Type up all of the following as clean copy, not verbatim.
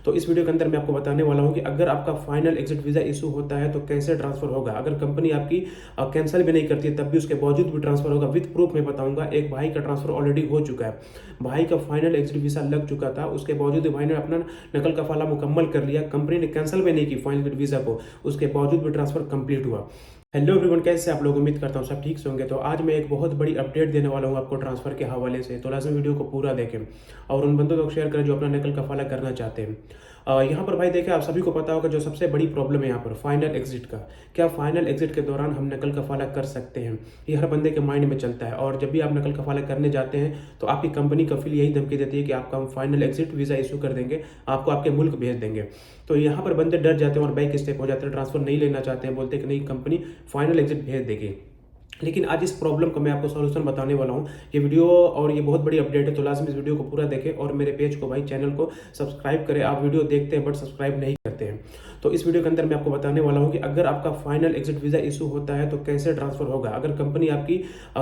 तो इस वीडियो के अंदर मैं आपको बताने वाला हूँ कि अगर आपका फाइनल एग्जिट वीज़ा इशू होता है तो कैसे ट्रांसफर होगा। अगर कंपनी आपकी कैंसिल भी नहीं करती है तब भी उसके बावजूद भी ट्रांसफर होगा। विद प्रूफ मैं बताऊंगा। एक भाई का ट्रांसफर ऑलरेडी हो चुका है। भाई का फाइनल एग्जिट वीज़ा लग चुका था, उसके बावजूद भाई ने अपना नकल कफाला मुकम्मल कर लिया। कंपनी ने कैंसिल भी नहीं की फाइनल एग्जिट वीज़ा को, उसके बावजूद भी ट्रांसफर कंप्लीट हुआ। हेलो एवरीवन, कैसे आप लोग? उम्मीद करता हूँ सब ठीक से होंगे। तो आज मैं एक बहुत बड़ी अपडेट देने वाला हूँ आपको ट्रांसफर के हवाले से, तो लाजमी वीडियो को पूरा देखें और उन बंदों तक शेयर करें जो अपना नकल कफाला करना चाहते हैं। यहाँ पर भाई देखें, आप सभी को पता होगा जो सबसे बड़ी प्रॉब्लम है यहाँ पर फाइनल एग्जिट का। क्या फाइनल एग्जिट के दौरान हम नकल कफाला कर सकते हैं? ये हर बंदे के माइंड में चलता है। और जब भी आप नकल कफाला करने जाते हैं तो आपकी कंपनी कफील यही धमकी देती है कि आपका हम फाइनल एग्जिट वीज़ा इशू कर देंगे, आपको आपके मुल्क भेज देंगे। तो यहाँ पर बंदे डर जाते हैं और बैक स्टेप हो जाते हैं, ट्रांसफर नहीं लेना चाहते हैं, बोलते हैं कि नहीं, कंपनी फाइनल एग्जिट भेज देगी। लेकिन आज इस प्रॉब्लम का मैं आपको सॉल्यूशन बताने वाला हूँ। ये वीडियो और ये बहुत बड़ी अपडेट है, तो लाजमी इस वीडियो को पूरा देखें और मेरे पेज को भाई, चैनल को सब्सक्राइब करें। आप वीडियो देखते हैं बट सब्सक्राइब नहीं करते हैं। तो इस वीडियो के अंदर मैं आपको बताने वाला हूँ कि अगर आपका फाइनल एग्जिट वीज़ा इशू होता है तो कैसे ट्रांसफर होगा। अगर कंपनी आपकी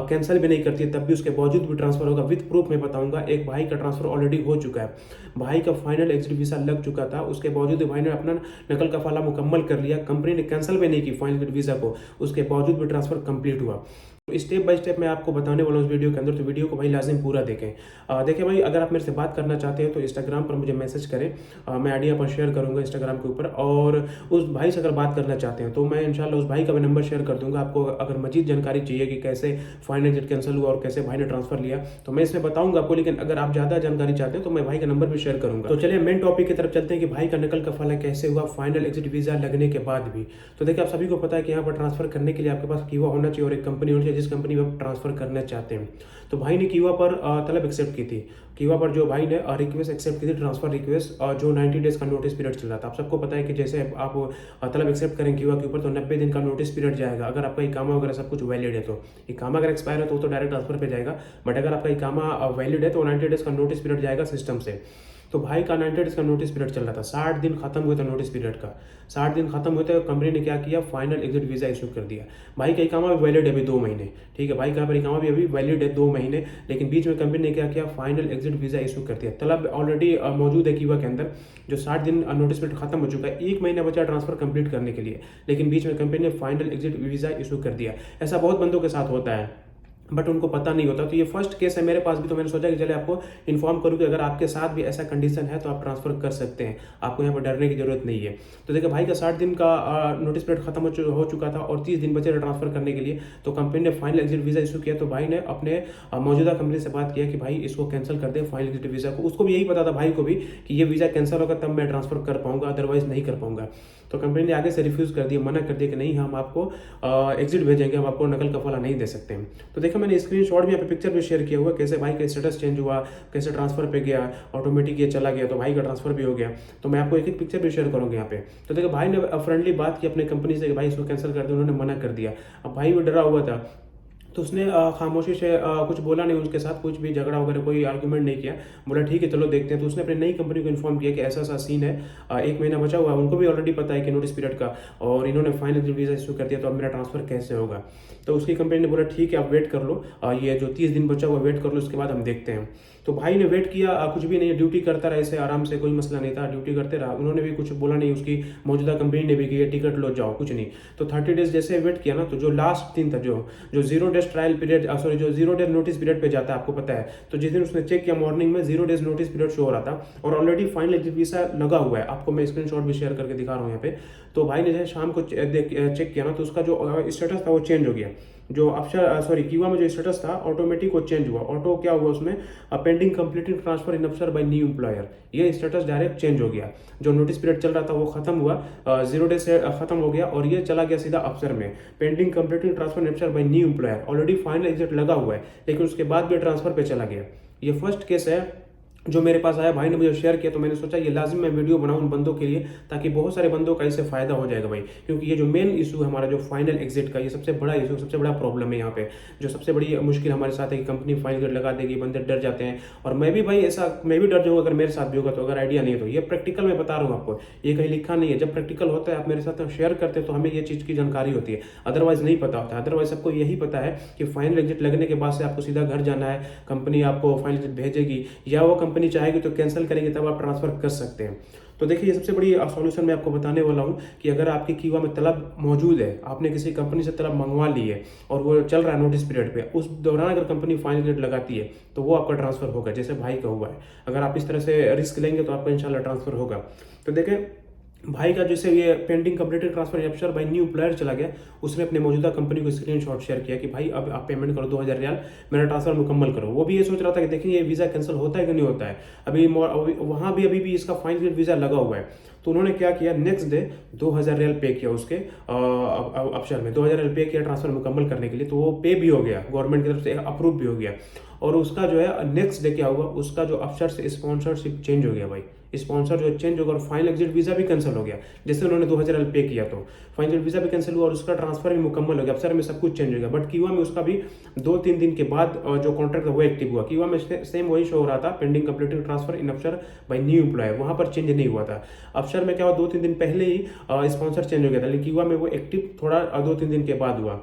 कैंसिल भी नहीं करती है तब भी उसके बावजूद भी ट्रांसफर होगा। विद प्रूफ मैं बताऊंगा। एक भाई का ट्रांसफर ऑलरेडी हो चुका है। भाई का फाइनल एग्जिट वीज़ा लग चुका था, उसके बावजूद भाई ने अपना नकल कफाला मुकम्मल कर लिया। कंपनी ने कैंसिल भी नहीं की फाइनल एग्जिट वीज़ा को, उसके बावजूद भी ट्रांसफर कंप्लीट हुआ। तो स्टेप बाय स्टेप मैं आपको बताने वाला हूँ इस वीडियो के अंदर, तो वीडियो को भाई लाजिम पूरा देखें। देखिए भाई, अगर आप मेरे से बात करना चाहते हैं तो इंस्टाग्राम पर मुझे मैसेज करें। मैं आइडिया पर शेयर करूंगा इंस्टाग्राम के ऊपर। और उस भाई से अगर बात करना चाहते हैं तो मैं इंशाल्लाह उस भाई का भी नंबर शेयर कर दूंगा। आपको अगर मजीद जानकारी चाहिए कि कैसे फाइनल एग्जिट कैंसिल हुआ और कैसे भाई ने ट्रांसफर लिया तो मैं इसमें बताऊंगा आपको। लेकिन अगर आप ज़्यादा जानकारी चाहते हैं तो मैं भाई का नंबर भी शेयर करूंगा। तो चलिए मेन टॉपिक की तरफ चलते हैं कि भाई का नकल कफाला कैसे हुआ फाइनल एग्जिट वीज़ा लगने के बाद भी। तो देखिए, आप सभी को पता है कि यहाँ पर ट्रांसफर करने के लिए आपके पास कीवा होना चाहिए और एक कंपनी होनी चाहिए जिस कंपनी में ट्रांसफर करना चाहते हैं। तो भाई ने कीवा पर तलब एक्सेप्ट की थी। कीवा पर जो भाई ने रिक्वेस्ट एक्सेप्ट की थी, ट्रांसफर रिक्वेस्ट, जो 90 डेज का नोटिस पीरियड चल रहा था। आप सबको पता है कि जैसे आप तलब एक्सेप्ट करें कीवा के ऊपर तो 90 दिन का नोटिस पीरियड जाएगा। अगर आपका इकामा वगैरह सब कुछ वैलिड है तो इकामा अगर एक्सपायर है तो डायरेक्ट ट्रांसफर पे जाएगा। बट अगर आपका इकामा वैलिड है तो 90 डेज का नोटिस पीरियड जाएगा सिस्टम से। तो भाई का 90 डेज का नोटिस पीरियड चल रहा था। 60 दिन खत्म हुए थे नोटिस पीरियड का। 60 दिन खत्म हुए थे, कंपनी ने क्या किया, फाइनल एग्जिट वीज़ा इशू कर दिया। भाई का इकामा भी वैलिड है अभी 2 महीने, ठीक है। भाई का इकामा भी अभी वैलिड है 2 महीने, लेकिन बीच में कंपनी ने क्या किया, फाइनल एग्जिट वीज़ा इशू कर दिया। तलब ऑलरेडी मौजूद है कीवा के अंदर, जो 60 दिन नोटिस पीरियड खत्म हो चुका है। 1 महीना बचा ट्रांसफर कंप्लीट करने के लिए, लेकिन बीच में कंपनी ने फाइनल एग्जिट वीज़ा इशू कर दिया। ऐसा बहुत बंदों के साथ होता है बट उनको पता नहीं होता। तो ये फर्स्ट केस है मेरे पास भी, तो मैंने सोचा कि चले आपको इन्फॉर्म करूँ कि अगर आपके साथ भी ऐसा कंडीशन है तो आप ट्रांसफर कर सकते हैं, आपको यहाँ पर डरने की जरूरत नहीं है। तो देखिए, भाई का 60 दिन का नोटिस पीरियड खत्म हो चुका था और 30 दिन बचे थे ट्रांसफर करने के लिए। तो कंपनी ने फाइनल एग्जिट वीज़ा इशू किया। तो भाई ने अपने मौजूदा कंपनी से बात किया कि भाई इसको कैंसिल कर दे फाइनल एग्जिट वीज़ा को। उसको भी यही पता था भाई को भी कि ये वीज़ा कैंसिल होगा तब मैं ट्रांसफर कर पाऊंगा, अदरवाइज नहीं कर पाऊंगा। तो कंपनी ने आगे से रिफ्यूज़ कर दिया, मना कर दिया कि नहीं, हम आपको एग्जिट भेजेंगे, हम आपको नकल कफाला नहीं दे सकते हैं। तो देखिए, मैंने स्क्रीनशॉट भी यहाँ पे पिक्चर भी शेयर किया हुआ, कैसे भाई का स्टेटस चेंज हुआ, कैसे ट्रांसफर पे गया, ऑटोमेटिक ये चला गया, तो भाई का ट्रांसफर भी हो गया। तो मैं आपको एक एक पिक्चर भी शेयर करूँगा यहाँ पे। तो देखिए, भाई ने फ्रेंडली बात की अपने कंपनी से कि भाई इसको कैंसिल कर दे, उन्होंने मना कर दिया। अब भाई भी डरा हुआ था, तो उसने खामोशी से कुछ बोला नहीं, उनके साथ कुछ भी झगड़ा वगैरह कोई आर्गुमेंट नहीं किया। बोला ठीक है चलो देखते हैं। तो उसने अपनी नई कंपनी को इन्फॉर्म किया कि ऐसा ऐसा सीन है, 1 महीना बचा हुआ है। उनको भी ऑलरेडी पता है कि नोटिस पीरियड का, और इन्होंने फाइनल वीज़ा इशू कर दिया, तो अब मेरा ट्रांसफर कैसे होगा। तो उसकी कंपनी ने बोला ठीक है आप वेट कर लो, ये जो 30 दिन बचा हुआ वेट कर लो, उसके बाद हम देखते हैं। तो भाई ने वेट किया, कुछ भी नहीं, ड्यूटी करता रहा ऐसे आराम से, कोई मसला नहीं था, ड्यूटी करते रहा। उन्होंने भी कुछ बोला नहीं, उसकी मौजूदा कंपनी ने भी किया टिकट लो जाओ, कुछ नहीं। तो 30 डेज जैसे वेट किया ना, तो जो लास्ट दिन था, जो 0 डेज ट्रायल पीरियड, सॉरी जो 0 डेज नोटिस पीरियड पे जाता है, आपको पता है। तो जिस दिन उसने चेक किया मॉर्निंग में 0 डेज नोटिस पीरियड शो हो रहा था और ऑलरेडी फाइनल एग्जिट वीज़ा लगा हुआ है। आपको मैं स्क्रीनशॉट भी शेयर करके दिखा रहा हूँ यहाँ पे। तो भाई ने जैसे शाम को चेक किया ना, तो उसका जो स्टेटस था वो चेंज हो गया। जो अफसर सॉरी कीवा में जो स्टेटस था ऑटोमेटिक वो चेंज हुआ। ऑटो क्या हुआ उसमें, pending completed transfer in Absher by new employer, ये स्टेटस डायरेक्ट चेंज हो गया। जो नोटिस पीरियड चल रहा था वो खत्म हुआ, 0 डेज से खत्म हो गया और ये चला गया सीधा अफसर में। Pending completed transfer in Absher by new employer, already final exit लगा हुआ है लेकिन उसके बाद भी ट्रांसफर पे चला गया। ये फर्स्ट केस है जो मेरे पास आया, भाई ने मुझे शेयर किया। तो मैंने सोचा ये लाजिम मैं वीडियो बनाऊं उन बंदों के लिए, ताकि बहुत सारे बंदों का इससे फायदा हो जाएगा भाई। क्योंकि ये जो मेन इशू है हमारा, जो फाइनल एग्जिट का, ये सबसे बड़ा इशू, सबसे बड़ा प्रॉब्लम है यहाँ पे। जो सबसे बड़ी मुश्किल हमारे साथ है कि कंपनी फाइनल एग्जिट लगा देगी, बंदे डर जाते हैं। और मैं भी भाई ऐसा, मैं भी डर जाऊंगा अगर मेरे साथ भी होगा। तो अगर आइडिया नहीं है तो ये प्रैक्टिकल मैं बता रहा हूँ आपको, ये कहीं लिखा नहीं है। जब प्रैक्टिकल होता है, आप मेरे साथ शेयर करते हैं तो हमें ये चीज़ की जानकारी होती है, अदरवाइज नहीं पता होता है। अदरवाइज सबको यही पता है कि फाइनल एग्जिट लगने के बाद से आपको सीधा घर जाना है, कंपनी आपको फाइनल एग्जिट भेजेगी, या वो कंपनी चाहेगी तो कैंसिल करेंगे तब आप ट्रांसफर कर सकते हैं। तो देखिए, ये सबसे बड़ी सॉल्यूशन मैं आपको बताने वाला हूँ कि अगर आपकी कीवा में तलब मौजूद है, आपने किसी कंपनी से तलब मंगवा ली है और वो चल रहा है नोटिस पीरियड पे, उस दौरान अगर कंपनी फाइनल रेट लगाती है तो वो आपका ट्रांसफर होगा, जैसे भाई का हुआ है। अगर आप इस तरह से रिस्क लेंगे तो आपका इंशाल्लाह ट्रांसफर होगा। तो देखें, भाई का जैसे ये पेंडिंग कंप्लीटेड ट्रांसफर एप्शर बाई न्यू एम्प्लॉयर चला गया, उसने अपने मौजूदा कंपनी को स्क्रीनशॉट शेयर किया कि भाई अब आप पेमेंट करो 2000 रियाल, मेरा ट्रांसफर मुकम्मल करो। वो भी ये सोच रहा था कि देखिए ये वीज़ा कैंसिल होता है कि नहीं होता है, वहाँ भी अभी भी इसका फाइनल वीज़ा लगा हुआ है। तो उन्होंने क्या किया, नेक्स्ट डे 2000 रियाल पे किया उसके अप्शर में, 2000 रियाल पे किया ट्रांसफर मुकम्मल करने के लिए। तो वो पे भी हो गया, गवर्नमेंट की तरफ से अप्रूव भी हो गया। और उसका जो है नेक्स्ट डे क्या हुआ, उसका जो अफसर से स्पॉन्सरशिप चेंज हो गया भाई, स्पॉन्सर जो चेंज होगा और फाइनल एग्जिट वीज़ा भी कैंसिल हो गया। जैसे उन्होंने 2000 पे किया तो फाइनल वीज़ा भी कैंसिल हुआ और उसका ट्रांसफर भी मुकम्मल हो गया, अफसर में सब कुछ चेंज हो गया। बट कीवा में उसका भी 2-3 दिन के बाद जो कॉन्ट्रैक्ट था वो एक्टिव हुआ। कीवा में सेम वही शो हो रहा था, पेंडिंग कंप्लीटिंग ट्रांसफर इन अफसर बाई न्यू एम्प्लॉयर, वहाँ पर चेंज नहीं हुआ था। अफसर में क्या हुआ, 2-3 दिन पहले ही स्पॉन्सर चेंज हो गया था, लेकिन कीवा में वो एक्टिव थोड़ा 2-3 दिन के बाद हुआ।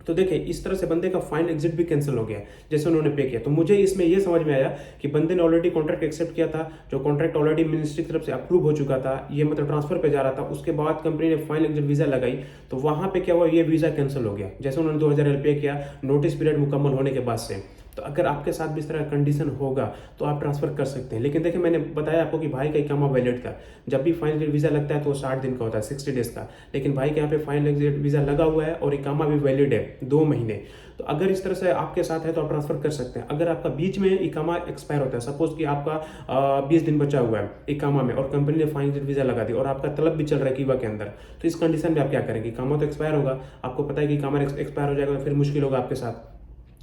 तो देखिए, इस तरह से बंदे का फाइनल एग्जिट भी कैंसिल हो गया जैसे उन्होंने पे किया। तो मुझे इसमें यह समझ में आया कि बंदे ने ऑलरेडी कॉन्ट्रैक्ट एक्सेप्ट किया था, जो कॉन्ट्रैक्ट ऑलरेडी मिनिस्ट्री की तरफ से अप्रूव हो चुका था, ये मतलब ट्रांसफर पे जा रहा था। उसके बाद कंपनी ने फाइनल एग्जिट वीज़ा लगाई तो वहां पे क्या हुआ, ये वीज़ा कैंसिल हो गया जैसे उन्होंने 2000 पे किया नोटिस पीरियड मुकम्मल होने के बाद से। तो अगर आपके साथ भी इस तरह कंडीशन होगा तो आप ट्रांसफर कर सकते हैं। लेकिन देखिए, मैंने बताया आपको कि भाई का इकामा वैलिड था, जब भी फाइनल वीज़ा लगता है तो 60 दिन का होता है, 60 डेज का। लेकिन भाई के यहाँ पे फाइनल वीज़ा लगा हुआ है और इकामा भी वैलिड है 2 महीने। तो अगर इस तरह से आपके साथ है तो आप ट्रांसफर कर सकते हैं। अगर आपका बीच में इकामा एक्सपायर होता है, सपोज कि आपका 20 दिन बचा हुआ है इकामा में और कंपनी ने फाइनल वीज़ा लगा दी और आपका तलब भी चल रहा है कीवा के अंदर, तो इस कंडीशन में आप क्या करेंगे, इकामा तो एक्सपायर होगा, आपको पता है कि इकामा एक्सपायर हो जाएगा तो फिर मुश्किल होगा आपके साथ।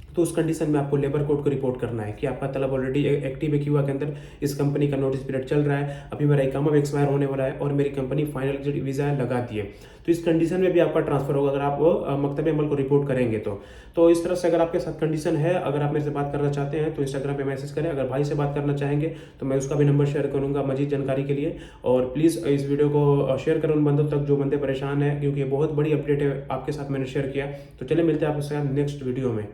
तो उस कंडीशन में आपको लेबर कोर्ट को रिपोर्ट करना है कि आपका तलब ऑलरेडी एक्टिव है कीवा के अंदर, इस कंपनी का नोटिस पीरियड चल रहा है, अभी मेरा इकामा भी एक्सपायर होने वाला है और मेरी कंपनी फाइनल एग्जिट वीज़ा लगा दी है। तो इस कंडीशन में भी आपका ट्रांसफर होगा अगर आप मकतब अमल को रिपोर्ट करेंगे तो इस तरह से अगर आपके साथ कंडीशन है, अगर आप मेरे से बात करना चाहते हैं तो इंस्टाग्राम पे मैसेज करें। अगर भाई से बात करना चाहेंगे तो मैं उसका भी नंबर शेयर करूंगा मजीद जानकारी के लिए। और प्लीज़ इस वीडियो को शेयर करें उन बंदों तक जो बंदे परेशान हैं, क्योंकि बहुत बड़ी अपडेट है आपके साथ मैंने शेयर किया। तो चलिए मिलते हैं आपके साथ नेक्स्ट वीडियो में।